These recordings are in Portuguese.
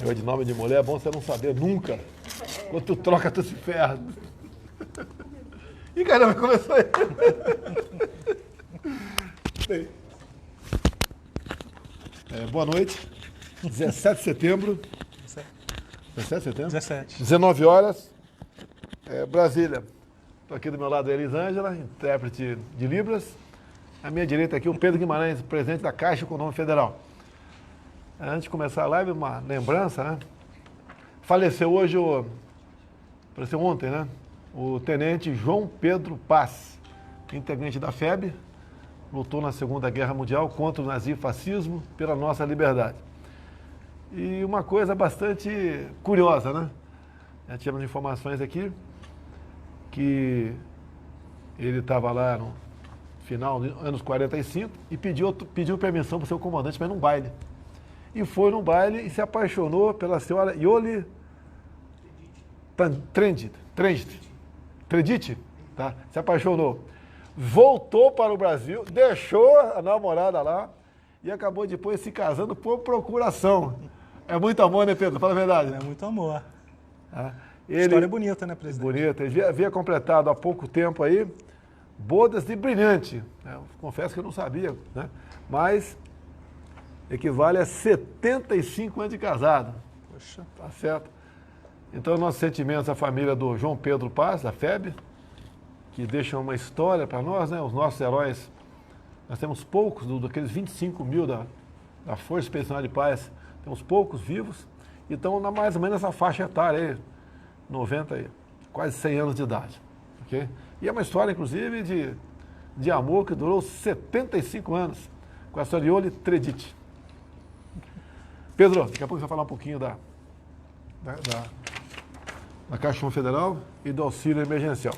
Eu de nome de mulher é bom você não saber nunca. Quando tu troca, tu se ferra. Ih, caramba, começou aí. Boa noite. 17 de setembro. 17 de setembro? 17. 19 horas. Brasília. Estou aqui do meu lado a Elisângela, intérprete de Libras. À minha direita aqui o Pedro Guimarães, presidente da Caixa Econômica Federal. Antes de começar a live, uma lembrança, né? Faleceu hoje faleceu ontem, né? O tenente João Pedro Paz, integrante da FEB, lutou na Segunda Guerra Mundial contra o nazifascismo pela nossa liberdade. E uma coisa bastante curiosa, né? Já tivemos informações aqui que ele estava lá no final dos anos 45 e pediu permissão para o seu comandante para ir num baile. E foi num baile e se apaixonou pela senhora Iole Trendit, tá? Se apaixonou. Voltou para o Brasil, deixou a namorada lá e acabou depois se casando por procuração. É muito amor, né, Pedro? Fala a verdade, né? É muito amor. Ele, história bonita, né, presidente? Bonita. Ele havia completado há pouco tempo aí bodas de brilhante. Eu confesso que eu não sabia, né? Mas equivale a 75 anos de casado. Poxa. Tá certo? Então, nossos sentimentos à família do João Pedro Paz, da FEB, que deixam uma história para nós, né? Os nossos heróis. Nós temos poucos, daqueles 25 mil da Força Expedicionária de Paz, temos poucos vivos. Então, mais ou menos essa faixa etária aí, 90, quase 100 anos de idade. Okay? E é uma história, inclusive, de amor que durou 75 anos, com a senhora Iole Trendit. Pedro, daqui a pouco você vai falar um pouquinho da Caixa Econômica Federal e do auxílio emergencial.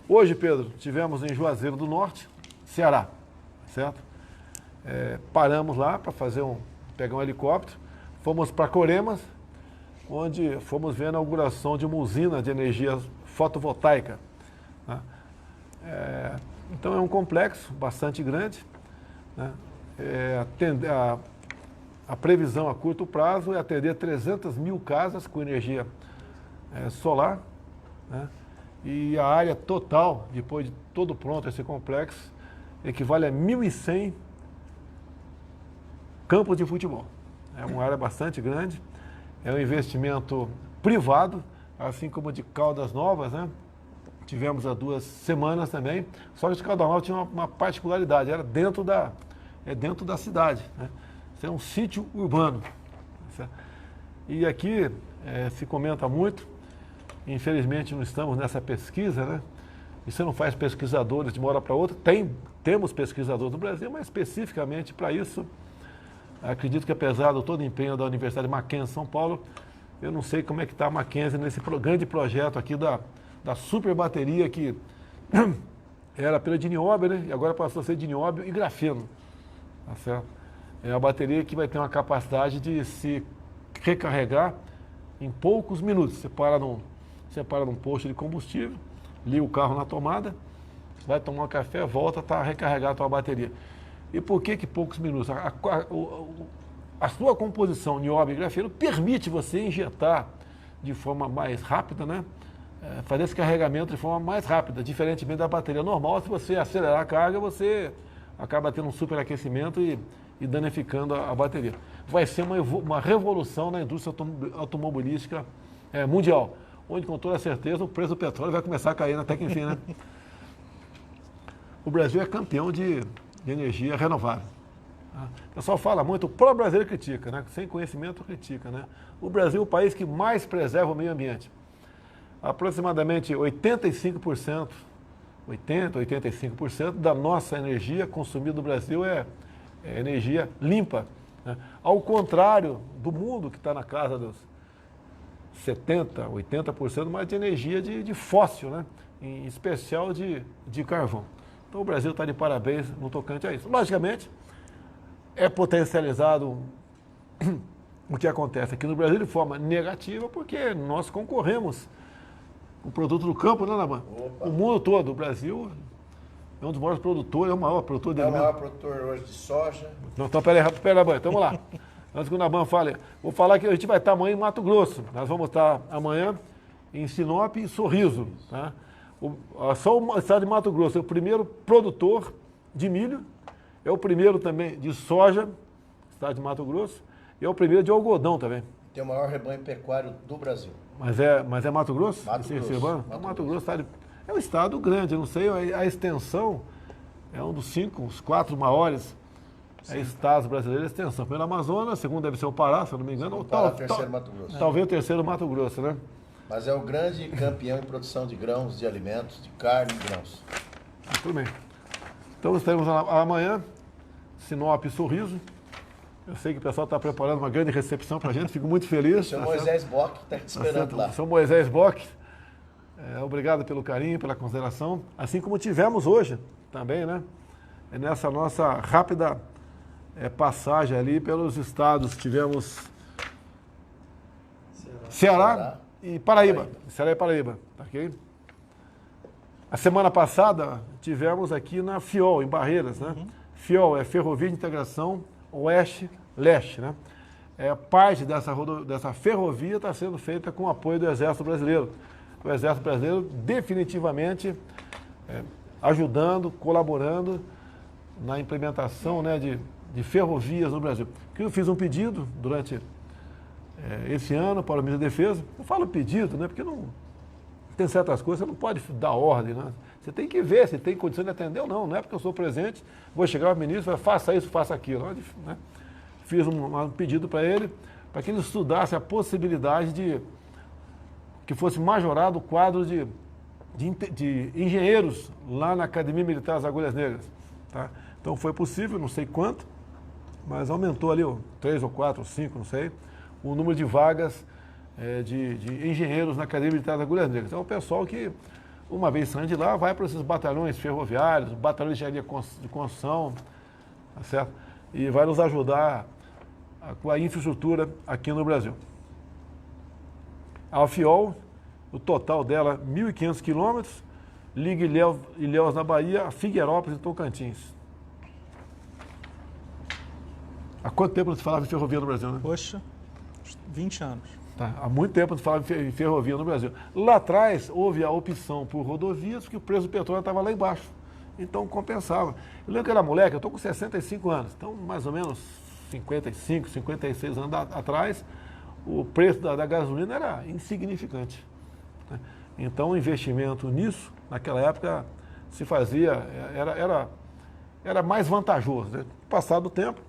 Hoje, Pedro, tivemos em Juazeiro do Norte, Ceará, certo? Paramos lá para pegar um helicóptero, fomos para Coremas, onde fomos ver a inauguração de uma usina de energia fotovoltaica. Né? Então é um complexo bastante grande. Né? A previsão a curto prazo é atender 300 mil casas com energia solar. Né? E a área total, depois de todo pronto esse complexo, equivale a 1.100 campos de futebol. É uma área bastante grande. É um investimento privado, assim como de Caldas Novas, né? Tivemos há 2 semanas também. Só que de Caldas Novas tinha uma particularidade, era dentro da cidade, né? Isso é um sítio urbano. Certo? E aqui se comenta muito, infelizmente não estamos nessa pesquisa, né? E você não faz pesquisadores de uma hora para outra. Temos pesquisadores no Brasil, mas especificamente para isso, acredito que apesar de todo o empenho da Universidade Mackenzie São Paulo, eu não sei como é que está a Mackenzie nesse grande projeto aqui da super bateria que era pela de nióbio, né? E agora passou a ser de nióbio e grafeno. Tá certo? É uma bateria que vai ter uma capacidade de se recarregar em poucos minutos. Você para num posto de combustível, liga o carro na tomada, vai tomar um café, volta, está recarregada a tua bateria. E por que poucos minutos? A sua composição nióbio e grafeno permite você injetar de forma mais rápida, né? Fazer esse carregamento de forma mais rápida, diferentemente da bateria normal. Se você acelerar a carga, você acaba tendo um superaquecimento e danificando a bateria. Vai ser uma revolução na indústria automobilística mundial, onde com toda certeza o preço do petróleo vai começar a cair até que enfim, né? O Brasil é campeão de energia renovável. O pessoal fala muito, o próprio brasileiro critica, né? Sem conhecimento critica, né? O Brasil é o país que mais preserva o meio ambiente. Aproximadamente 85% da nossa energia consumida no Brasil é energia limpa. Né? Ao contrário do mundo, que está na casa dos 70%, 80% mais de energia de fóssil, né? Em especial de carvão. Então o Brasil está de parabéns no tocante a isso. Logicamente, é potencializado o que acontece aqui no Brasil de forma negativa, porque nós concorremos com o produto do campo, né, Naban? O mundo todo, o Brasil é um dos maiores produtores, é o maior produtor de É o alimentos. maior produtor hoje de soja. Não, então, peraí, Naban, então vamos lá. Antes que o Naban fale, vou falar que a gente vai estar amanhã em Mato Grosso. Nós vamos estar amanhã em Sinop e Sorriso. Tá? Só o estado de Mato Grosso é o primeiro produtor de milho, é o primeiro também de soja, estado de Mato Grosso, e é o primeiro de algodão também. Tem o maior rebanho pecuário do Brasil. Mas é Mato Grosso? Mato Grosso. Mato Grosso é um estado grande, eu não sei, a extensão é um dos 5, os 4 maiores estados brasileiros de extensão. Primeiro Amazonas, segundo deve ser o Pará, se eu não me engano. Pará, terceiro Mato Grosso. Talvez o terceiro Mato Grosso, né? Mas é o grande campeão em produção de grãos, de alimentos, de carne e grãos. Tudo bem. Então estaremos amanhã, Sinop e Sorriso. Eu sei que o pessoal está preparando uma grande recepção para a gente, fico muito feliz. O senhor Moisés Bock está te esperando lá. O senhor Moisés Bock, obrigado pelo carinho, pela consideração. Assim como tivemos hoje também, né? Nessa nossa rápida passagem ali pelos estados. Tivemos Ceará e Paraíba. Ceará e Paraíba, ok? A semana passada tivemos aqui na FIOL, em Barreiras, né? FIOL é Ferrovia de Integração Oeste-Leste, né? Parte dessa ferrovia está sendo feita com o apoio do Exército Brasileiro. O Exército Brasileiro definitivamente ajudando, colaborando na implementação, né, de ferrovias no Brasil. Eu fiz um pedido durante esse ano para o Ministro da Defesa. Eu falo pedido, né, porque não tem certas coisas, você não pode dar ordem, né? Você tem que ver se tem condição de atender ou não. Não é porque eu sou presidente, vou chegar ao ministro e falar, faça isso, faça aquilo. Né? Fiz um pedido para ele, para que ele estudasse a possibilidade de que fosse majorado o quadro de engenheiros lá na Academia Militar das Agulhas Negras. Tá? Então foi possível, não sei quanto, mas aumentou ali 3 ou 4 ou 5, não sei, o número de vagas de engenheiros na Academia Militar das Agulhas Negras. É o pessoal que, uma vez saindo de lá, vai para esses batalhões ferroviários, batalhões de engenharia de construção, tá certo? E vai nos ajudar com a infraestrutura aqui no Brasil. A FIOL, o total dela, 1.500 quilômetros, liga Ilhéus na Bahia a Figueirópolis, em Tocantins. Há quanto tempo não se falava em ferrovia no Brasil, né? Poxa, 20 anos. Tá, há muito tempo não se falava em ferrovia no Brasil. Lá atrás, houve a opção por rodovias, porque o preço do petróleo estava lá embaixo. Então, compensava. Eu lembro que era moleque, eu estou com 65 anos, então, mais ou menos 55, 56 anos atrás, o preço da gasolina era insignificante. Né? Então, o investimento nisso, naquela época, se fazia, era mais vantajoso. Né? Passado o tempo,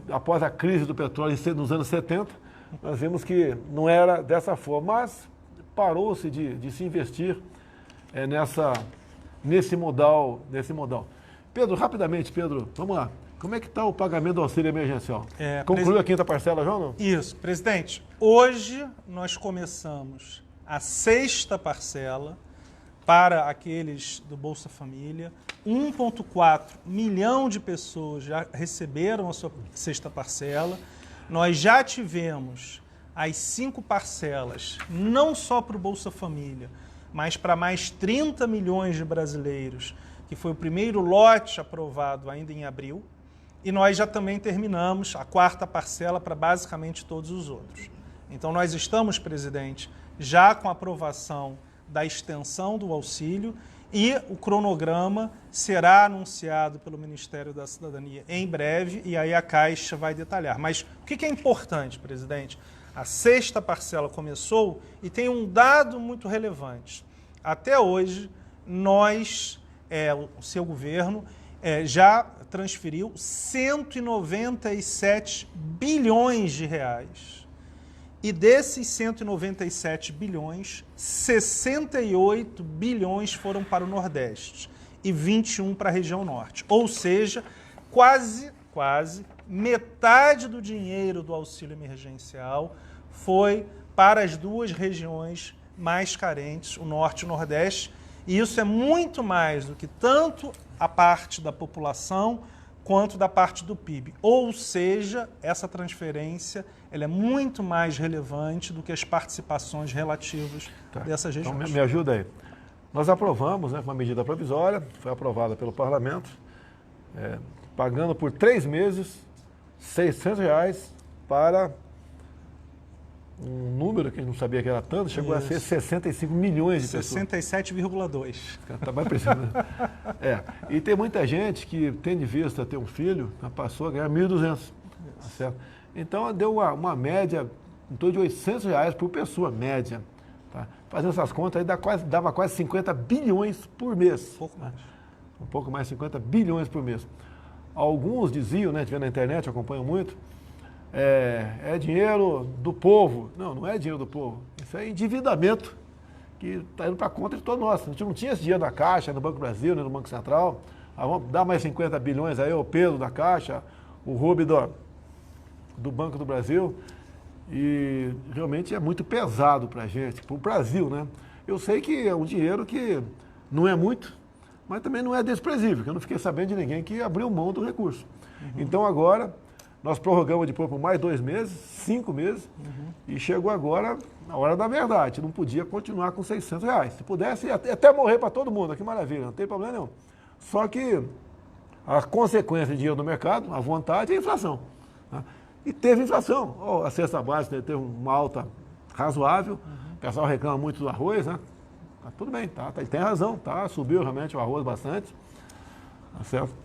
após a crise do petróleo nos anos 70, nós vimos que não era dessa forma, mas parou-se de se investir nesse modal. Pedro, rapidamente, Vamos lá. Como é que está o pagamento do auxílio emergencial? Concluiu a quinta parcela, João? Não? Isso, presidente. Hoje nós começamos a 6ª parcela para aqueles do Bolsa Família. 1,4 milhão de pessoas já receberam a sua 6ª parcela. Nós já tivemos as 5 parcelas, não só para o Bolsa Família, mas para mais 30 milhões de brasileiros, que foi o primeiro lote aprovado ainda em abril. E nós já também terminamos a 4ª parcela para basicamente todos os outros. Então nós estamos, presidente, já com a aprovação da extensão do auxílio e o cronograma será anunciado pelo Ministério da Cidadania em breve e aí a Caixa vai detalhar. Mas o que é importante, presidente? A 6ª parcela começou e tem um dado muito relevante. Até hoje, o seu governo, já transferiu 197 bilhões de reais. E desses 197 bilhões, 68 bilhões foram para o Nordeste e 21 para a região Norte. Ou seja, quase metade do dinheiro do auxílio emergencial foi para as duas regiões mais carentes, o Norte e o Nordeste. E isso é muito mais do que tanto a parte da população quanto da parte do PIB. Ou seja, essa transferência ela é muito mais relevante do que as participações relativas dessas regiões. Então, me ajuda aí. nós aprovamos, né, uma medida provisória, foi aprovada pelo parlamento, pagando por 3 meses R$600 para um número que a gente não sabia que era tanto, chegou a ser 65 milhões de pessoas. 67,2. Está mais preciso, né? E tem muita gente que tem de vista ter um filho, passou a ganhar 1.200. Tá certo? Então deu uma média em torno de R$800 por pessoa, média. Tá? Fazendo essas contas, aí dava quase 50 bilhões por mês. Um pouco mais de 50 bilhões por mês. Alguns diziam, né, vendo na internet, eu acompanho muito, é dinheiro do povo. Não, não é dinheiro do povo. Isso é endividamento que está indo para a conta de todos nós. A gente não tinha esse dinheiro na Caixa, no Banco do Brasil, nem no Banco Central. Vamos dar mais 50 bilhões aí, o peso da Caixa, o roubo do Banco do Brasil. E realmente é muito pesado para a gente, para o Brasil, né? Eu sei que é um dinheiro que não é muito, mas também não é desprezível, que eu não fiquei sabendo de ninguém que abriu mão do recurso. Então agora, nós prorrogamos depois por mais 2 meses, 5 meses, e chegou agora a hora da verdade. Não podia continuar com R$600. Se pudesse, até morrer para todo mundo, que maravilha, não tem problema nenhum. Só que a consequência de dinheiro no mercado, a vontade, é a inflação. Tá? E teve inflação. A cesta básica teve uma alta razoável. O pessoal reclama muito do arroz, né? Tudo bem, ele tem razão, subiu realmente o arroz bastante. Tá certo?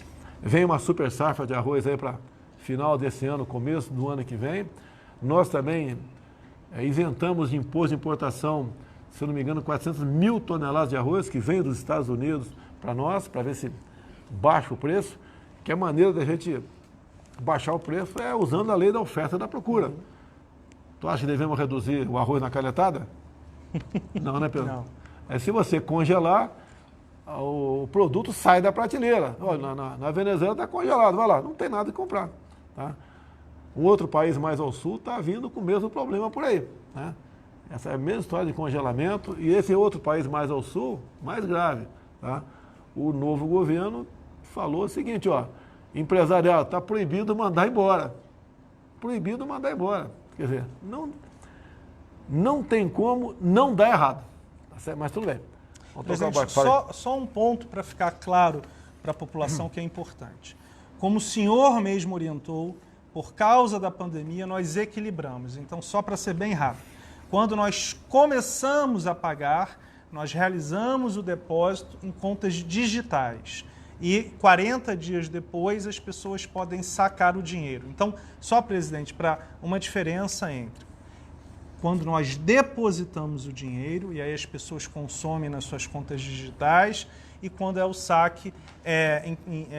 Vem uma super safra de arroz aí para final desse ano, começo do ano que vem. Nós também isentamos de imposto de importação, se eu não me engano, 400 mil toneladas de arroz que vem dos Estados Unidos para nós, para ver se baixa o preço. Que a maneira da gente baixar o preço é usando a lei da oferta e da procura. Tu acha que devemos reduzir o arroz na calhetada? Não, né, Pedro? Não. Se você congelar, o produto sai da prateleira. Olha, na Venezuela está congelado, vai lá, não tem nada que comprar. Tá? Um outro país mais ao sul está vindo com o mesmo problema por aí. Né? Essa é a mesma história de congelamento, e esse outro país mais ao sul, mais grave. Tá? O novo governo falou o seguinte, empresarial, está proibido mandar embora. Proibido mandar embora. Quer dizer, não tem como não dar errado. Tá certo? Mas tudo bem. Presidente, só um ponto para ficar claro para a população que é importante. Como o senhor mesmo orientou, por causa da pandemia, nós equilibramos. Então, só para ser bem rápido, quando nós começamos a pagar, nós realizamos o depósito em contas digitais. E 40 dias depois, as pessoas podem sacar o dinheiro. Então, só, presidente, para uma diferença entre quando nós depositamos o dinheiro, e aí as pessoas consomem nas suas contas digitais, e quando é o saque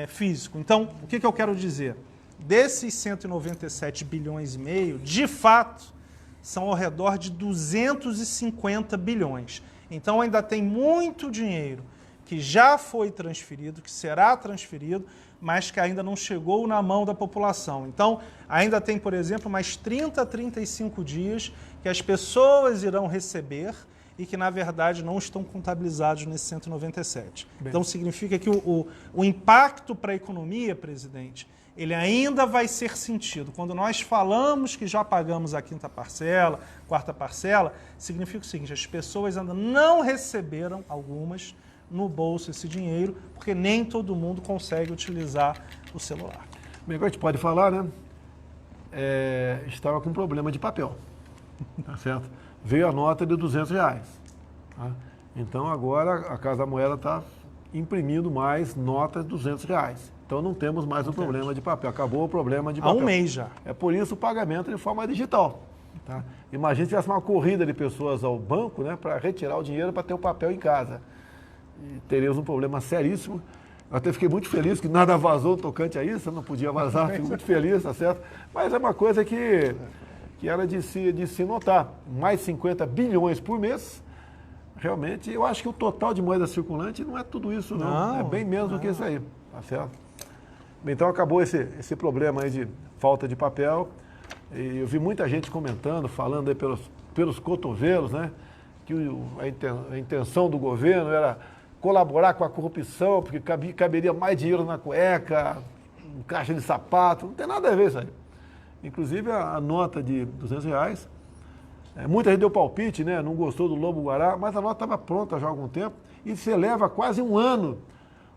físico. Então, o que eu quero dizer? Desses 197 bilhões e meio, de fato, são ao redor de 250 bilhões. Então, ainda tem muito dinheiro que já foi transferido, que será transferido, mas que ainda não chegou na mão da população. Então, ainda tem, por exemplo, mais 30 a 35 dias que as pessoas irão receber e que, na verdade, não estão contabilizados nesse 197. Bem. Então, significa que o impacto para a economia, presidente, ele ainda vai ser sentido. Quando nós falamos que já pagamos a 5ª parcela, 4ª parcela, significa o seguinte, as pessoas ainda não receberam, algumas, no bolso esse dinheiro, porque nem todo mundo consegue utilizar o celular. Bem, agora a gente pode falar, né? Estava com um problema de papel, tá certo? Veio a nota de R$200. Tá? Então agora a Casa da Moeda está imprimindo mais notas de R$200. Então não temos mais o problema de papel, acabou o problema de papel. Há um mês já. É por isso o pagamento de forma digital. Tá? Imagina se tivesse uma corrida de pessoas ao banco, né, para retirar o dinheiro para ter o papel em casa. E teríamos um problema seríssimo. Eu até fiquei muito feliz que nada vazou tocante a isso, eu não podia vazar, fico muito feliz, tá certo? Mas é uma coisa que era de se notar. Mais 50 bilhões por mês, realmente, eu acho que o total de moeda circulante não é tudo isso, não. É bem menos do que isso aí, tá certo? Então acabou esse problema aí de falta de papel. E eu vi muita gente comentando, falando aí pelos cotovelos, né? Que a intenção do governo era colaborar com a corrupção, porque caberia mais dinheiro na cueca, no caixa de sapato, não tem nada a ver isso aí. Inclusive a nota de R$200 Muita gente deu palpite, né? Não gostou do Lobo-Guará, mas a nota estava pronta já há algum tempo e você leva quase um ano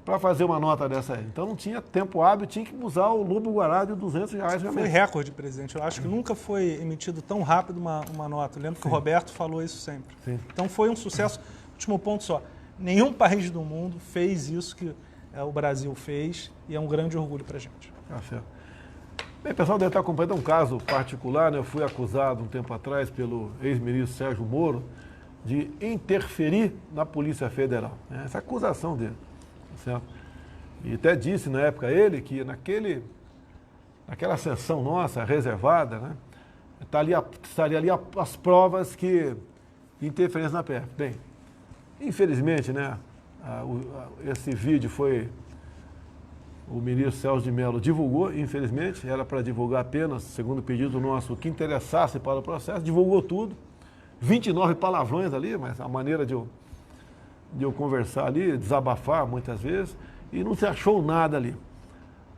para fazer uma nota dessa aí. Então não tinha tempo hábil, tinha que usar o Lobo-Guará de R$200 realmente. Foi recorde, presidente. Eu acho que nunca foi emitido tão rápido uma nota. Eu lembro que o Roberto falou isso sempre. Sim. Então foi um sucesso. Último ponto só. Nenhum país do mundo fez isso que o Brasil fez e é um grande orgulho para a gente. Tá certo. Bem, o pessoal deve estar acompanhando um caso particular, né? Eu fui acusado um tempo atrás pelo ex-ministro Sérgio Moro de interferir na Polícia Federal. Né? Essa acusação dele. Tá certo? E até disse na época ele que naquela sessão nossa reservada, né? Estaria ali as provas que de interferência na PF. Bem, infelizmente, né? Esse vídeo foi... O ministro Celso de Mello divulgou, infelizmente, era para divulgar apenas, segundo o pedido nosso, o que interessasse para o processo, divulgou tudo, 29 palavrões ali, mas a maneira de eu conversar ali, desabafar muitas vezes, e não se achou nada ali.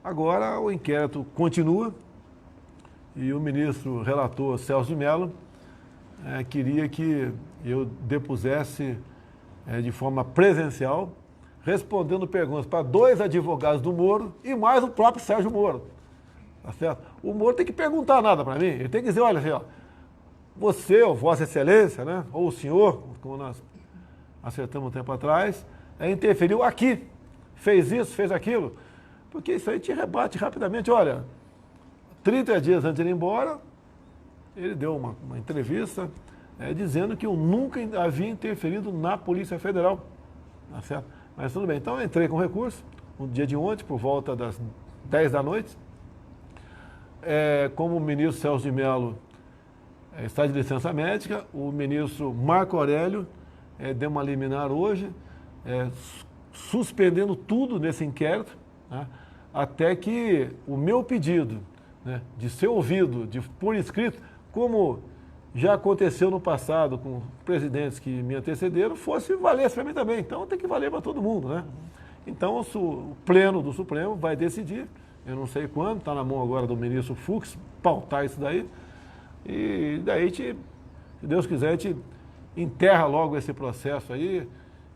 Agora o inquérito continua e o ministro relator Celso de Mello queria que eu depusesse de forma presencial, respondendo perguntas para 2 advogados do Moro e mais o próprio Sérgio Moro. Tá certo? O Moro tem que perguntar nada para mim, ele tem que dizer, olha assim, ó, você, ou Vossa Excelência, né, ou o senhor, como nós acertamos um tempo atrás, interferiu aqui, fez isso, fez aquilo, porque isso aí te rebate rapidamente. Olha, 30 dias antes de ir embora, ele deu uma entrevista dizendo que eu nunca havia interferido na Polícia Federal. Tá certo? Mas tudo bem, então eu entrei com recurso, no dia de ontem, por volta das 10 da noite. Como o ministro Celso de Mello está de licença médica, o ministro Marco Aurélio deu uma liminar hoje, suspendendo tudo nesse inquérito, né, até que o meu pedido, né, de ser ouvido por escrito, como já aconteceu no passado com presidentes que me antecederam, fosse valer para mim também. Então tem que valer para todo mundo, né? Então o pleno do Supremo vai decidir, eu não sei quando, está na mão agora do ministro Fux, pautar isso daí, e daí, se Deus quiser, a gente enterra logo esse processo aí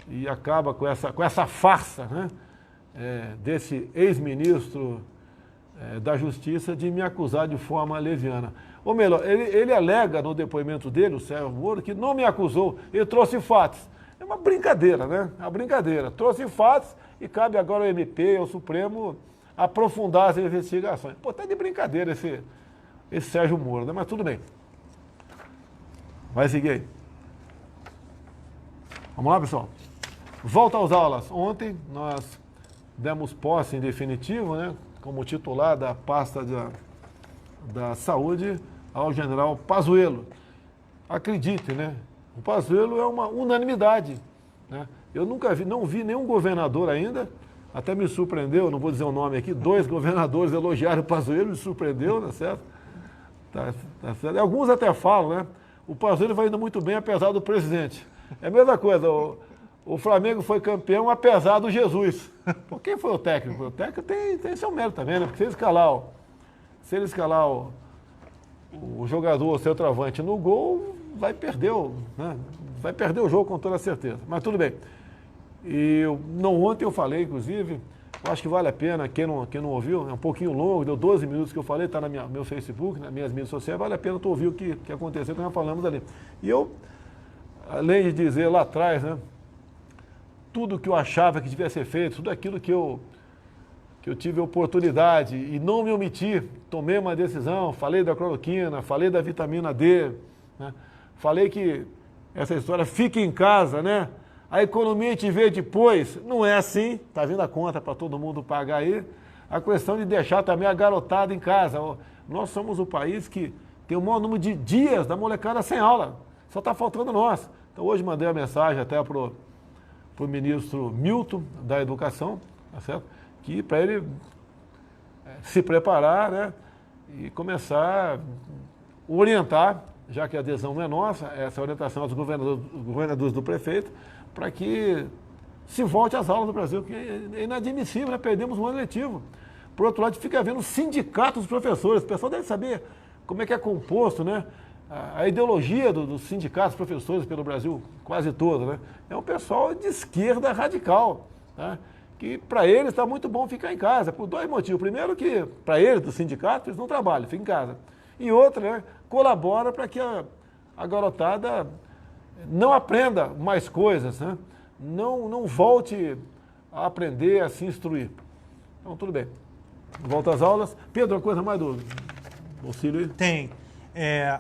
e acaba com essa farsa, né? Desse ex-ministro da Justiça de me acusar de forma leviana. Ou melhor, ele alega no depoimento dele, o Sérgio Moro, que não me acusou, ele trouxe fatos. É uma brincadeira, né? É uma brincadeira. Trouxe fatos e cabe agora ao MP, ao Supremo, aprofundar as investigações. Pô, tá de brincadeira esse Sérgio Moro, né? Mas tudo bem. Vai seguir aí. Vamos lá, pessoal? Volta às aulas. Ontem nós demos posse em definitivo, né? Como titular da pasta da Saúde ao general Pazuello. Acredite, né? O Pazuello é uma unanimidade, né? Eu não vi nenhum governador ainda, até me surpreendeu, não vou dizer o nome aqui, 2 governadores elogiaram o Pazuello, me surpreendeu, tá certo? Tá certo? E alguns até falam, né? O Pazuello vai indo muito bem apesar do presidente. É a mesma coisa, o Flamengo foi campeão apesar do Jesus. Pô, quem foi o técnico? O técnico tem seu mérito também, né? Porque se ele escalar o jogador, o centroavante no gol, vai perder o jogo com toda certeza. Mas tudo bem. Ontem eu falei, inclusive, eu acho que vale a pena, quem não ouviu, é um pouquinho longo, deu 12 minutos que eu falei, está no meu Facebook, nas minhas mídias sociais, vale a pena tu ouvir o que aconteceu, que nós falamos ali. E eu, além de dizer lá atrás, né, tudo que eu achava que devia ser feito, tudo aquilo que eu tive oportunidade e não me omiti, tomei uma decisão, falei da cloroquina, falei da vitamina D, né? Falei que essa história fica em casa, né? A economia a gente vê depois, não é assim, está vindo a conta para todo mundo pagar aí. A questão de deixar também a garotada em casa. Nós somos o país que tem o maior número de dias da molecada sem aula, só está faltando nós. Então hoje mandei a mensagem até para o ministro Milton da Educação, tá certo? Que para ele se preparar, né, e começar a orientar, já que a adesão não é nossa, essa orientação aos governadores do prefeito, para que se volte às aulas do Brasil, que é inadmissível, né? Perdemos um ano letivo. Por outro lado, fica havendo sindicatos dos professores, o pessoal deve saber como é que é composto, né? a ideologia dos sindicatos, professores pelo Brasil quase todo, né? É um pessoal de esquerda radical, tá? Que para eles está muito bom ficar em casa, por dois motivos. Primeiro que, para eles, do sindicato, eles não trabalham, ficam em casa. E outra, né, colabora para que a garotada não aprenda mais coisas, né? Não volte a aprender, a se instruir. Então, tudo bem. Volta às aulas. Pedro, uma coisa mais do auxílio aí? Tem.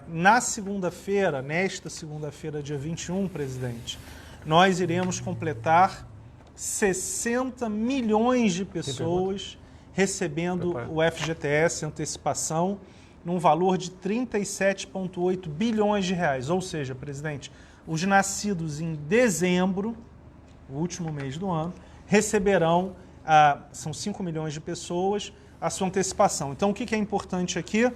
Na segunda-feira, nesta segunda-feira, dia 21, presidente, nós iremos completar 60 milhões de pessoas recebendo o FGTS antecipação num valor de 37,8 bilhões de reais. Ou seja, presidente, os nascidos em dezembro, o último mês do ano, receberão, são 5 milhões de pessoas, a sua antecipação. Então, o que é importante aqui?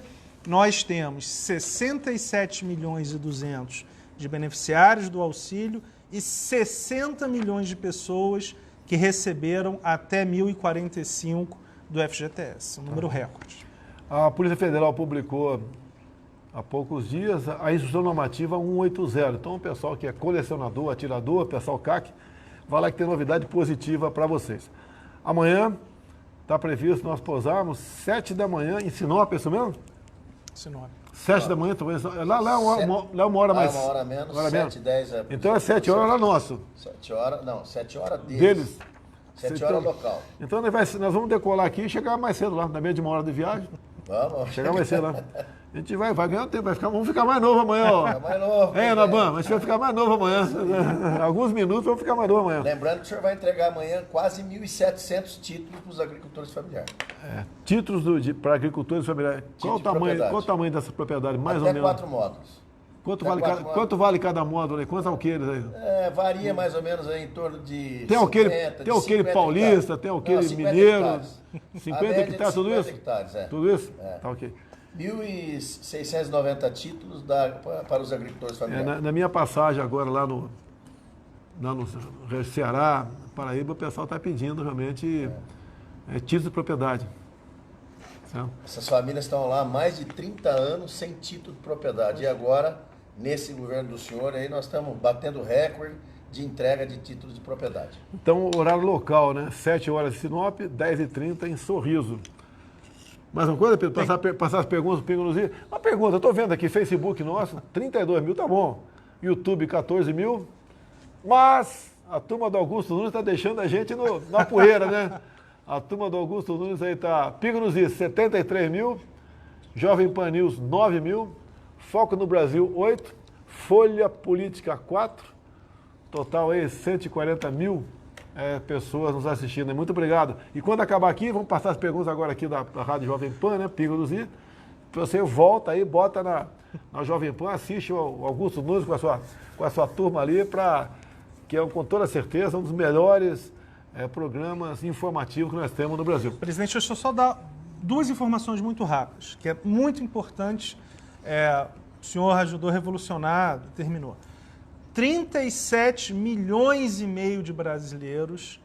Nós temos 67 milhões e 200 de beneficiários do auxílio e 60 milhões de pessoas que receberam até 1.045 do FGTS, um número recorde. A Polícia Federal publicou há poucos dias a instrução normativa 180. Então, o pessoal que é colecionador, atirador, pessoal CAC, vai lá que tem novidade positiva para vocês. Amanhã está previsto nós pousarmos 7 da manhã em Sinop, é isso mesmo? Sinop. 7 da manhã, lá é uma hora mais. Uma hora menos, 7h10 Então é 7 horas lá nosso. 7 horas, não, 7 horas Deles. 7 horas local. Então nós vamos decolar aqui e chegar mais cedo lá, na meia de uma hora de viagem. Vamos. Chegar mais cedo lá. A gente vai ganhar tempo, vamos ficar mais novo amanhã, ó. Ficar mais novo. Naban, a gente vai ficar mais novo amanhã. Alguns minutos vamos ficar mais novo amanhã. Lembrando que o senhor vai entregar amanhã quase 1.700 títulos para os agricultores familiares. Títulos para agricultores familiares. Qual o tamanho dessa propriedade, mais Até ou menos? 4 módulos. Quanto vale cada módulo aí? Quantos alqueires aí? Varia mais ou menos aí em torno de tem alqueire paulista, tem alqueire mineiro, 50 hectares, tudo isso? Hectares, Tudo isso? Tá ok. 1.690 títulos para os agricultores familiares. Na minha passagem agora lá no Ceará, Paraíba, o pessoal está pedindo realmente título de propriedade. Certo? Essas famílias estão lá há mais de 30 anos sem título de propriedade. E agora, nesse governo do senhor, aí nós estamos batendo recorde de entrega de títulos de propriedade. Então, horário local, né? 7 horas em Sinop, 10h30 em Sorriso. Mais uma coisa, Pedro? Passar as perguntas para o Pingo. Uma pergunta, eu estou vendo aqui, Facebook nosso, 32 mil, tá bom. YouTube, 14 mil. Mas a turma do Augusto Nunes está deixando a gente na poeira, né? A turma do Augusto Nunes aí está Pingo nos Is, 73 mil. Jovem Pan News, 9 mil. Foco no Brasil, 8. Folha Política, 4. Total aí, 140 mil pessoas nos assistindo. Muito obrigado. E quando acabar aqui, vamos passar as perguntas agora aqui da Rádio Jovem Pan, né? Pingo nos Is. Você volta aí, bota na Jovem Pan, assiste o Augusto Nunes com a sua turma ali, que é com toda certeza um dos melhores programas informativos que nós temos no Brasil. Presidente, deixa eu só dar duas informações muito rápidas, que é muito importante. O senhor ajudou a revolucionar, terminou. 37 milhões e meio de brasileiros,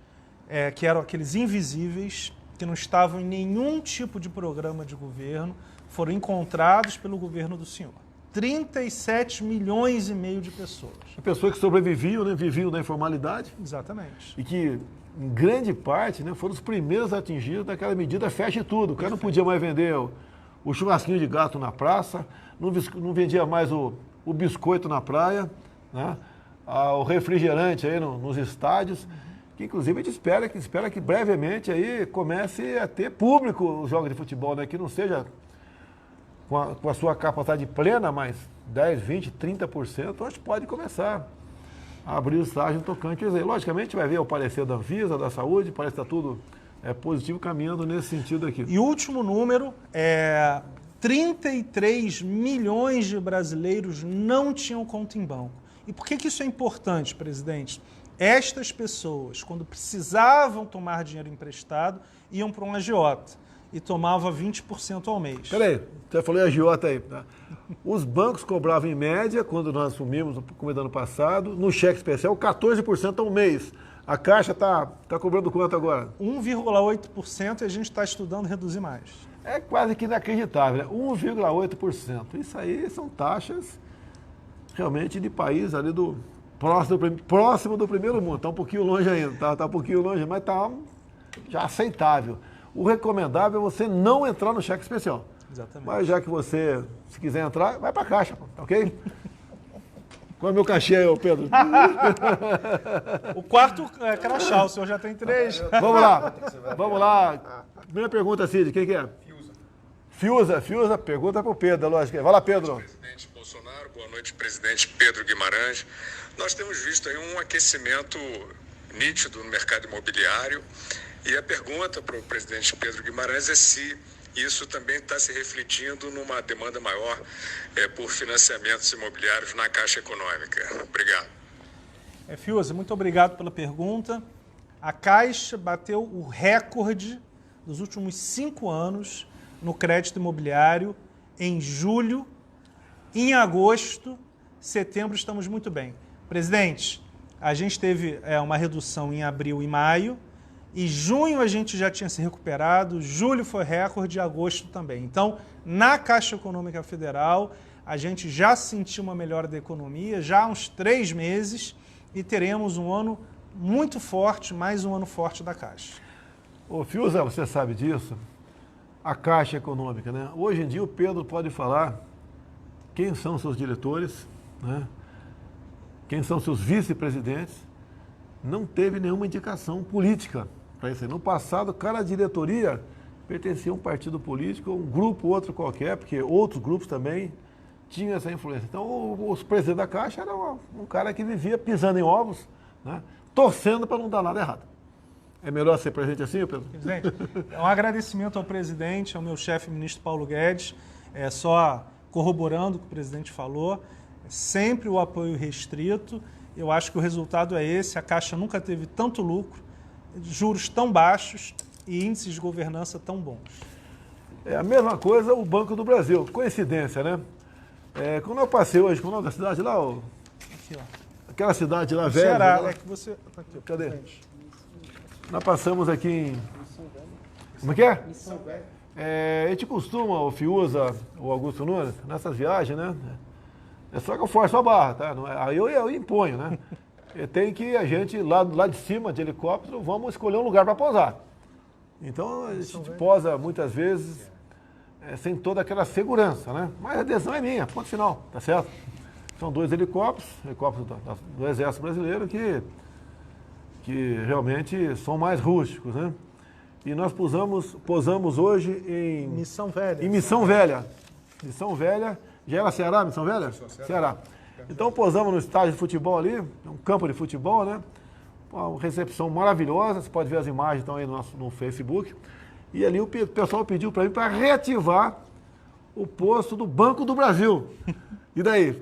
que eram aqueles invisíveis, que não estavam em nenhum tipo de programa de governo, foram encontrados pelo governo do senhor. 37 milhões e meio de pessoas. Pessoas que sobreviviam, né? Viviam da informalidade. Exatamente. E que, em grande parte, né, foram os primeiros atingidos daquela medida feche tudo. O cara não podia mais vender o churrasquinho de gato na praça, não vendia mais o biscoito na praia, né? O refrigerante aí nos estádios, que inclusive a gente espera que brevemente aí comece a ter público os jogos de futebol, né? Que não seja com a sua capacidade plena, mas 10, 20, 30%, a gente pode começar a abrir o estágio tocante. Quer dizer, logicamente vai ver o parecer da Anvisa, da saúde, parece que está tudo positivo, caminhando nesse sentido aqui. E o último número 33 milhões de brasileiros não tinham conta em banco. E por que isso é importante, presidente? Estas pessoas, quando precisavam tomar dinheiro emprestado, iam para um agiota e tomava 20% ao mês. Peraí, você falou em agiota aí. Tá? Os bancos cobravam em média, quando nós assumimos no começo do ano passado, no cheque especial, 14% ao mês. A Caixa está cobrando quanto agora? 1,8% e a gente está estudando reduzir mais. É quase que inacreditável, né? 1,8%. Isso aí são taxas realmente de país ali do próximo do primeiro mundo. Está um pouquinho longe ainda, tá um pouquinho longe, mas está já aceitável. O recomendável é você não entrar no cheque especial. Exatamente. Mas já que você, se quiser entrar, vai para a Caixa, ok? Qual é o meu cachê aí, Pedro? O quarto crachá, o senhor já tem 3. Vamos lá. Primeira pergunta, Cid, quem que é? Fiuza, pergunta para o Pedro, lógico. Vai lá, Pedro. Presidente Bolsonaro, boa noite, presidente Pedro Guimarães. Nós temos visto aí um aquecimento nítido no mercado imobiliário e a pergunta para o presidente Pedro Guimarães é se isso também está se refletindo numa demanda maior por financiamentos imobiliários na Caixa Econômica. Obrigado. Fiuza, muito obrigado pela pergunta. A Caixa bateu o recorde dos últimos 5 anos no crédito imobiliário em julho, em agosto, setembro estamos muito bem. Presidente, a gente teve uma redução em abril e maio, e junho a gente já tinha se recuperado, julho foi recorde, agosto também. Então, na Caixa Econômica Federal, a gente já sentiu uma melhora da economia, já há uns 3 meses, e teremos um ano muito forte, mais um ano forte da Caixa. Ô, Fiuza, você sabe disso? A Caixa Econômica, né? Hoje em dia o Pedro pode falar quem são seus diretores, né? Quem são seus vice-presidentes. Não teve nenhuma indicação política para isso aí. No passado, cada diretoria pertencia a um partido político, um grupo, outro qualquer, porque outros grupos também tinham essa influência. Então, o presidente da Caixa era um cara que vivia pisando em ovos, né? Torcendo para não dar nada errado. É melhor ser presidente assim, Pedro? Presidente, um agradecimento ao presidente, ao meu chefe, ministro Paulo Guedes, só corroborando o que o presidente falou, sempre o apoio restrito. Eu acho que o resultado é esse, a Caixa nunca teve tanto lucro, juros tão baixos e índices de governança tão bons. É a mesma coisa o Banco do Brasil. Coincidência, né? Quando eu passei hoje, qual é o nome da cidade lá? Aqui, ó. Aquela cidade lá velha. Ceará, lá. é que você... Tá aqui, Cadê? presidente. Nós passamos aqui em... Como é que é? Missão Velha. A gente costuma, o Fiuza, o Augusto Nunes, nessas viagens, né? É só que eu forço a barra, tá? Não é, aí eu imponho, né? Tem que a gente, lá de cima de helicóptero, vamos escolher um lugar para pousar. Então a gente posa muitas vezes sem toda aquela segurança, né? Mas a decisão é minha, ponto final, tá certo? São 2 helicópteros do Exército Brasileiro que realmente são mais rústicos, né? E nós posamos hoje em Missão Velha. Em Missão Velha. Missão Velha. Já era Ceará, Missão Velha? Ceará. Então posamos no estádio de futebol ali, um campo de futebol, né? Uma recepção maravilhosa, você pode ver as imagens estão aí no Facebook. E ali o pessoal pediu para mim para reativar o posto do Banco do Brasil. E daí?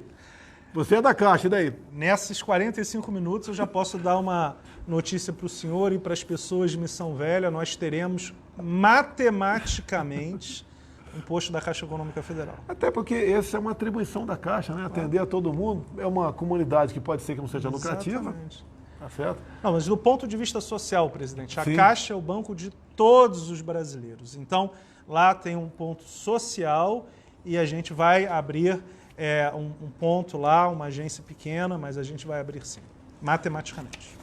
Você é da Caixa, e daí? Nesses 45 minutos eu já posso dar uma notícia para o senhor e para as pessoas de Missão Velha. Nós teremos matematicamente um posto da Caixa Econômica Federal. Até porque essa é uma atribuição da Caixa, né? Atender a todo mundo. É uma comunidade que pode ser que não seja lucrativa. Exatamente. Tá certo? Não, mas do ponto de vista social, presidente, a Sim. Caixa é o banco de todos os brasileiros. Então, lá tem um ponto social e a gente vai abrir um ponto lá, uma agência pequena, mas a gente vai abrir sim, matematicamente.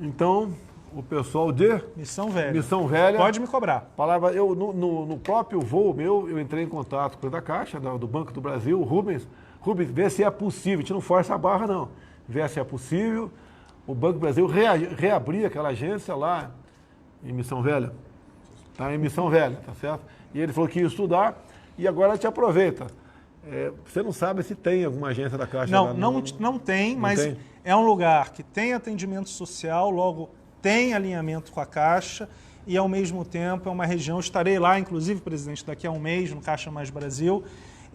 Então, o pessoal de Missão Velha. Missão Velha. Pode me cobrar. Palavra, no próprio voo meu, eu entrei em contato com o da Caixa, do Banco do Brasil, o Rubens, vê se é possível, a gente não força a barra não, vê se é possível, o Banco do Brasil reabrir aquela agência lá em Missão Velha, tá em Missão Velha, tá certo? E ele falou que ia estudar e agora a gente aproveita. Você não sabe se tem alguma agência da Caixa lá? Não tem, mas tem? é um lugar que tem atendimento social, logo tem alinhamento com a Caixa e, ao mesmo tempo, é uma região... Estarei lá, inclusive, presidente, daqui a um mês, no Caixa Mais Brasil,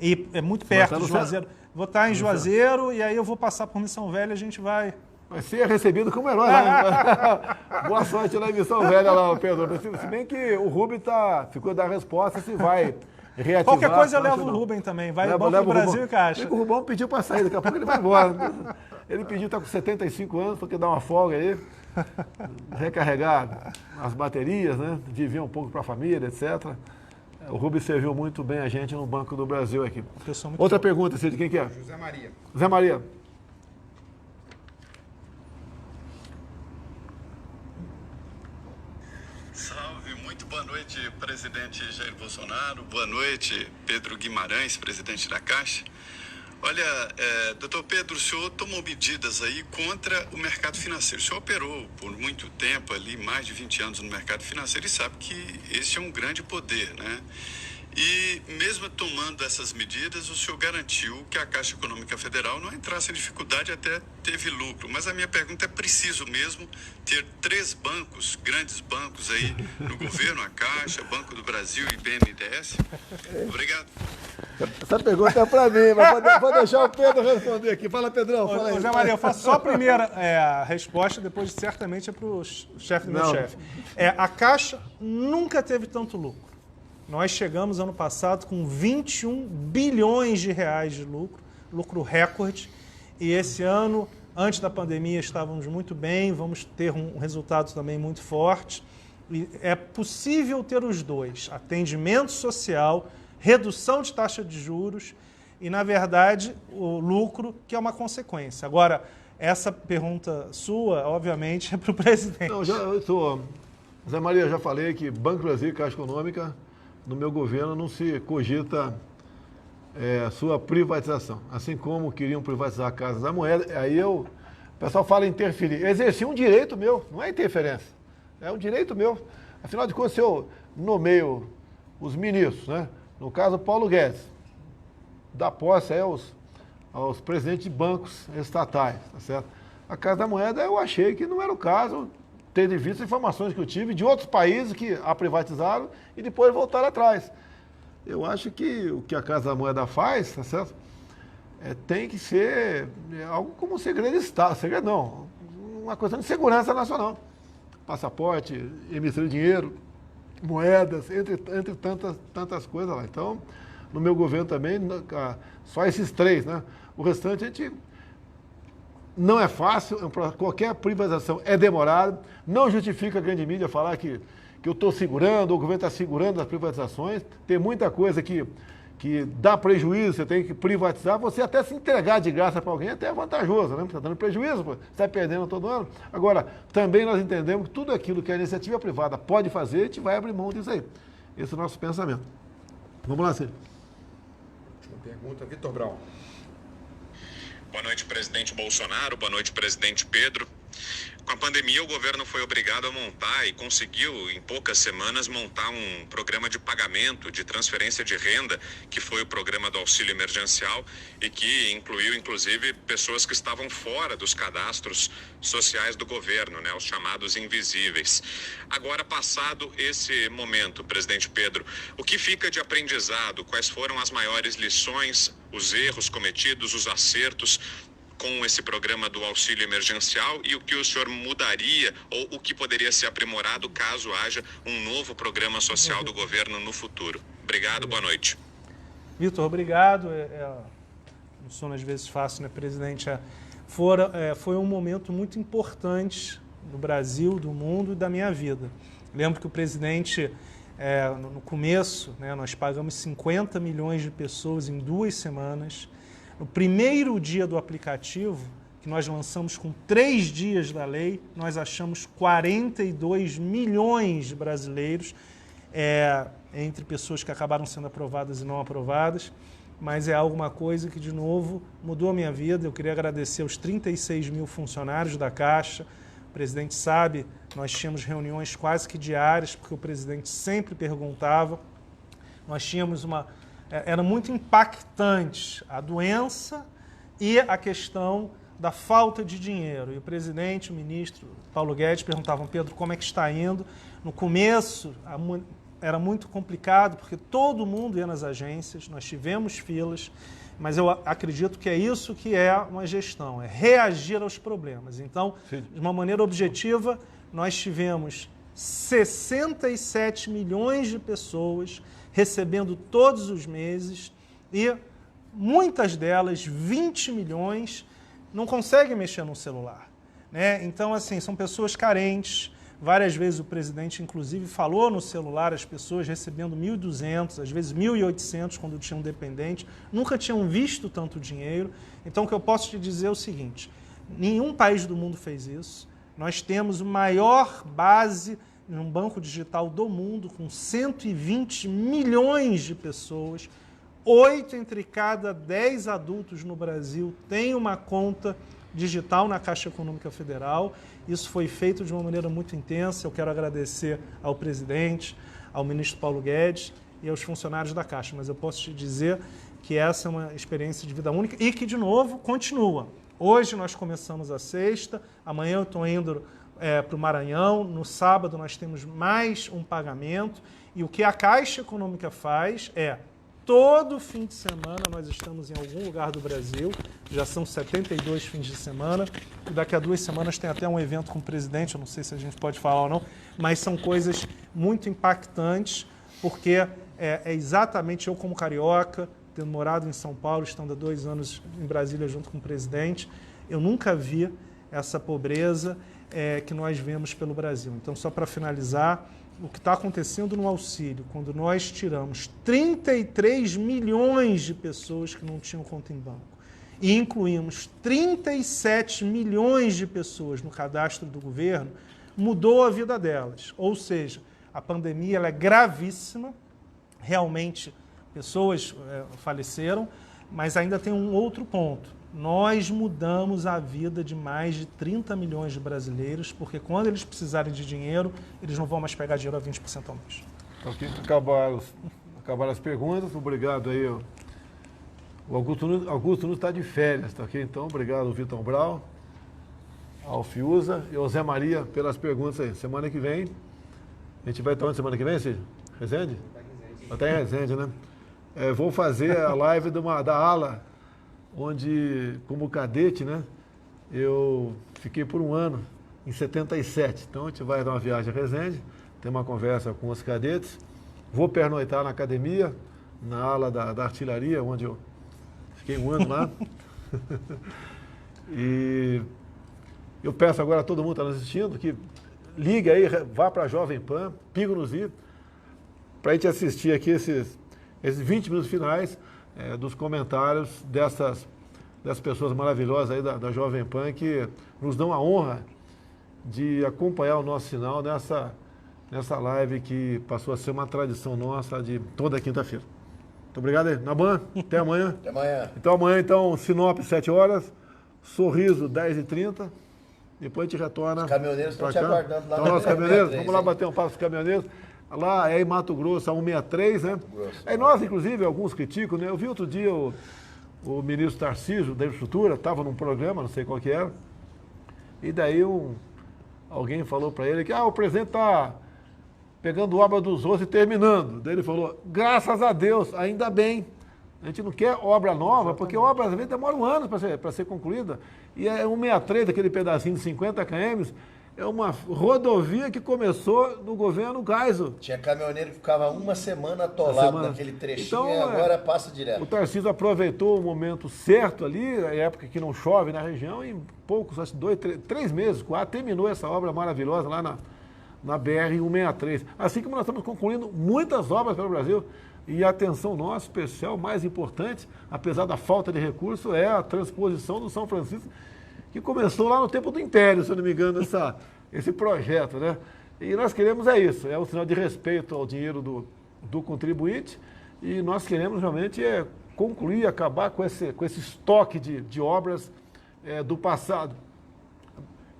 e é muito perto de Juazeiro. Vou estar em Juazeiro e aí eu vou passar por Missão Velha e a gente vai... Vai ser recebido como herói lá. Né? Boa sorte lá em Missão Velha, lá, Pedro. Se bem que o Rubem ficou da resposta se vai reativar. Qualquer coisa eu levo o Rubem também. Vai Banco do Brasil e Caixa. O Rubão pediu para sair, daqui a pouco ele vai embora. Ele pediu, está com 75 anos, porque dá uma folga aí. recarregar as baterias, né? Viver um pouco para a família, etc. O Rubens serviu muito bem a gente no Banco do Brasil aqui. Outra pergunta, Cid, quem que é? José Maria. José Maria. Salve, muito boa noite, presidente Jair Bolsonaro. Boa noite, Pedro Guimarães, presidente da Caixa. Olha, doutor Pedro, o senhor tomou medidas aí contra o mercado financeiro. O senhor operou por muito tempo ali, mais de 20 anos no mercado financeiro, e sabe que esse é um grande poder, né? E mesmo tomando essas medidas, o senhor garantiu que a Caixa Econômica Federal não entrasse em dificuldade, até teve lucro. Mas a minha pergunta é: preciso mesmo ter 3 bancos, grandes bancos aí no governo, a Caixa, Banco do Brasil e BNDES? Obrigado. Essa pergunta é para mim, mas vou deixar o Pedro responder aqui. Fala, Pedrão. Fala aí. José Maria, eu faço só a primeira resposta, depois certamente é para o chefe do meu chefe. A Caixa nunca teve tanto lucro. Nós chegamos ano passado com 21 bilhões de reais de lucro recorde, e esse ano, antes da pandemia, estávamos muito bem, vamos ter um resultado também muito forte. E é possível ter os dois: atendimento social, redução de taxa de juros e, na verdade, o lucro, que é uma consequência. Agora, essa pergunta sua, obviamente, é para o presidente. Não, Zé Maria, já falei que Banco do Brasil e Caixa Econômica, no meu governo, não se cogita sua privatização. Assim como queriam privatizar a Casa da Moeda, aí o pessoal fala interferir. Exerci um direito meu, não é interferência. É um direito meu. Afinal de contas, se eu nomeio os ministros, né? No caso, Paulo Guedes, dá posse aos presidentes de bancos estatais, tá certo? A Casa da Moeda, eu achei que não era o caso, tendo visto informações que eu tive de outros países que a privatizaram e depois voltaram atrás. Eu acho que o que a Casa da Moeda faz, tá certo? Tem que ser algo como um segredo de Estado, segredo não, uma questão de segurança nacional. Passaporte, emissão de dinheiro, moedas, entre tantas coisas lá. Então, no meu governo também, só esses 3, né? O restante a gente não é fácil, qualquer privatização é demorado, não justifica a grande mídia falar que eu estou segurando, o governo está segurando as privatizações, tem muita coisa que dá prejuízo, você tem que privatizar, você até se entregar de graça para alguém até é vantajoso, né? Está dando prejuízo, você está perdendo todo ano. Agora, também nós entendemos que tudo aquilo que a iniciativa privada pode fazer, a gente vai abrir mão disso aí. Esse é o nosso pensamento. Vamos lá, Cílio. Última pergunta, Vitor Brown. Boa noite, presidente Bolsonaro. Boa noite, presidente Pedro. Com a pandemia, o governo foi obrigado a montar e conseguiu, em poucas semanas, montar um programa de pagamento, de transferência de renda, que foi o programa do auxílio emergencial e que incluiu, inclusive, pessoas que estavam fora dos cadastros sociais do governo, né, os chamados invisíveis. Agora, passado esse momento, presidente Pedro, o que fica de aprendizado? Quais foram as maiores lições, os erros cometidos, os acertos com esse programa do auxílio emergencial, e o que o senhor mudaria ou o que poderia ser aprimorado caso haja um novo programa social do governo no futuro? Obrigado, boa noite. Vitor, obrigado. Não sou às vezes fácil, né, presidente? Foi um momento muito importante do Brasil, do mundo e da minha vida. Lembro que o presidente, no começo, né, nós pagamos 50 milhões de pessoas em 2 semanas. No primeiro dia do aplicativo, que nós lançamos com 3 dias da lei, nós achamos 42 milhões de brasileiros, entre pessoas que acabaram sendo aprovadas e não aprovadas, mas é alguma coisa que, de novo, mudou a minha vida. Eu queria agradecer aos 36 mil funcionários da Caixa. O presidente sabe, nós tínhamos reuniões quase que diárias, porque o presidente sempre perguntava. Nós tínhamos era muito impactante a doença e a questão da falta de dinheiro. E o presidente, o ministro Paulo Guedes perguntavam: Pedro, como é que está indo? No começo era muito complicado, porque todo mundo ia nas agências, nós tivemos filas, mas eu acredito que é isso que é uma gestão, é reagir aos problemas. Então, de uma maneira objetiva, nós tivemos 67 milhões de pessoas recebendo todos os meses, e muitas delas, 20 milhões, não conseguem mexer no celular. né? Então, assim, são pessoas carentes. Várias vezes o presidente, inclusive, falou no celular as pessoas recebendo 1.200, às vezes 1.800 quando tinham dependente, nunca tinham visto tanto dinheiro. Então, o que eu posso te dizer é o seguinte, nenhum país do mundo fez isso. Nós temos a maior base num banco digital do mundo, com 120 milhões de pessoas. 8 entre cada 10 adultos no Brasil têm uma conta digital na Caixa Econômica Federal. Isso foi feito de uma maneira muito intensa. Eu quero agradecer ao presidente, ao ministro Paulo Guedes e aos funcionários da Caixa. Mas eu posso te dizer que essa é uma experiência de vida única e que, de novo, continua. Hoje nós começamos a sexta, amanhã eu estou indo para o Maranhão, no sábado nós temos mais um pagamento e o que a Caixa Econômica faz é, todo fim de semana nós estamos em algum lugar do Brasil, já são 72 fins de semana, e daqui a 2 semanas tem até um evento com o presidente, eu não sei se a gente pode falar ou não, mas são coisas muito impactantes, porque é exatamente eu como carioca, tendo morado em São Paulo, estando há 2 anos em Brasília junto com o presidente, eu nunca vi essa pobreza que nós vemos pelo Brasil. Então, só para finalizar, o que está acontecendo no auxílio, quando nós tiramos 33 milhões de pessoas que não tinham conta em banco e incluímos 37 milhões de pessoas no cadastro do governo, mudou a vida delas. Ou seja, a pandemia ela é gravíssima, realmente pessoas faleceram, mas ainda tem um outro ponto. Nós mudamos a vida de mais de 30 milhões de brasileiros, porque quando eles precisarem de dinheiro, eles não vão mais pegar dinheiro a 20% ao mês. Ok, acabaram as perguntas. Obrigado aí. O Augusto Nunes está de férias, tá ok? Então, obrigado, Vitor Brown, ao Fiuza e ao Zé Maria pelas perguntas aí. Semana que vem, a gente vai estar onde semana que vem, Cid? Resende? Até em Resende, né? Vou fazer a live da ala, onde, como cadete, né, eu fiquei por 1 ano, em 77. Então, a gente vai dar uma viagem a Resende, ter uma conversa com os cadetes. Vou pernoitar na academia, na ala da artilharia, onde eu fiquei 1 ano lá. E eu peço agora a todo mundo que está nos assistindo que ligue aí, vá para a Jovem Pan, Pingo nos I, para a gente assistir aqui esses 20 minutos finais dos comentários dessas pessoas maravilhosas aí da Jovem Pan que nos dão a honra de acompanhar o nosso sinal nessa live que passou a ser uma tradição nossa de toda quinta-feira. Muito obrigado aí. Naban, até amanhã. Até amanhã. Então amanhã, Sinop, 7 horas, Sorriso, 10h30. Depois a gente retorna. Os caminhoneiros estão te aguardando lá. Então, nós caminhoneiros, vamos lá bater um papo com os caminhoneiros. Lá é em Mato Grosso, a 163, né? Aí nós, inclusive, alguns criticam, né? Eu vi outro dia o ministro Tarcísio da Infraestrutura, estava num programa, não sei qual que era, e daí alguém falou para ele que o presidente está pegando obra dos outros e terminando. Daí ele falou, graças a Deus, ainda bem. A gente não quer obra nova, porque obra às vezes demora 1 ano para ser concluída. E é 163, aquele pedacinho de 50 km, é uma rodovia que começou no governo Geisel. Tinha caminhoneiro que ficava 1 semana atolado naquele trechinho e agora passa direto. O Tarcísio aproveitou o momento certo ali, a época que não chove na região, e em poucos, acho que 3 meses, 4, terminou essa obra maravilhosa lá na BR-163. Assim como nós estamos concluindo muitas obras pelo Brasil. E a atenção nossa, especial, mais importante, apesar da falta de recurso, é a transposição do São Francisco, que começou lá no tempo do Império, se eu não me engano, esse projeto, né? E nós queremos isso, é um sinal de respeito ao dinheiro do contribuinte, e nós queremos realmente concluir, acabar com esse estoque de obras do passado.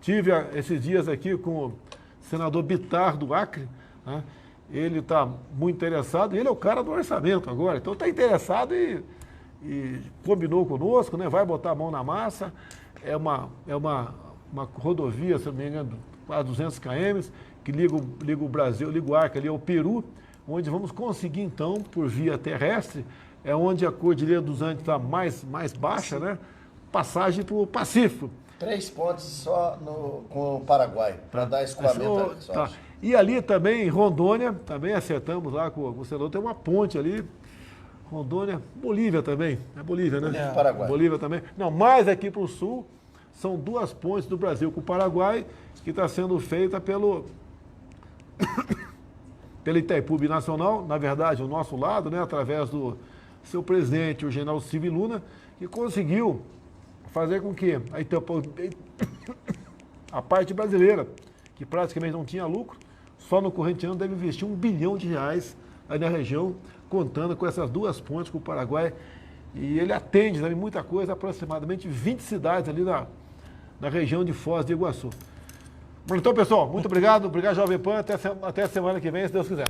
Tive esses dias aqui com o senador Bittar do Acre, né? Ele está muito interessado, ele é o cara do orçamento agora, então está interessado e combinou conosco, né? Vai botar a mão na massa. É uma rodovia, se não me engano, a 200 km, que liga o Brasil, liga o Acre ali ao Peru, onde vamos conseguir, então, por via terrestre, é onde a Cordilheira dos Andes está mais baixa, né? Passagem para o Pacífico. 3 pontos só com o Paraguai, para dar escoamento. Tá. E ali também, em Rondônia, também acertamos lá com o senador, tem uma ponte ali, Rondônia, Bolívia também, é Bolívia, né? Bolívia e Paraguai. Bolívia também. Não, mais aqui para o sul, São 2 pontes do Brasil com o Paraguai, que está sendo feita pela Itaipu Binacional, na verdade, o nosso lado, né, através do seu presidente, o general Silvio Luna, que conseguiu fazer com que a parte brasileira, que praticamente não tinha lucro, só no corrente ano deve investir R$1 bilhão aí na região, contando com essas 2 pontes com o Paraguai. E ele atende também muita coisa, aproximadamente 20 cidades ali na região de Foz do Iguaçu. Então, pessoal, muito obrigado. Obrigado, Jovem Pan. Até a semana que vem, se Deus quiser.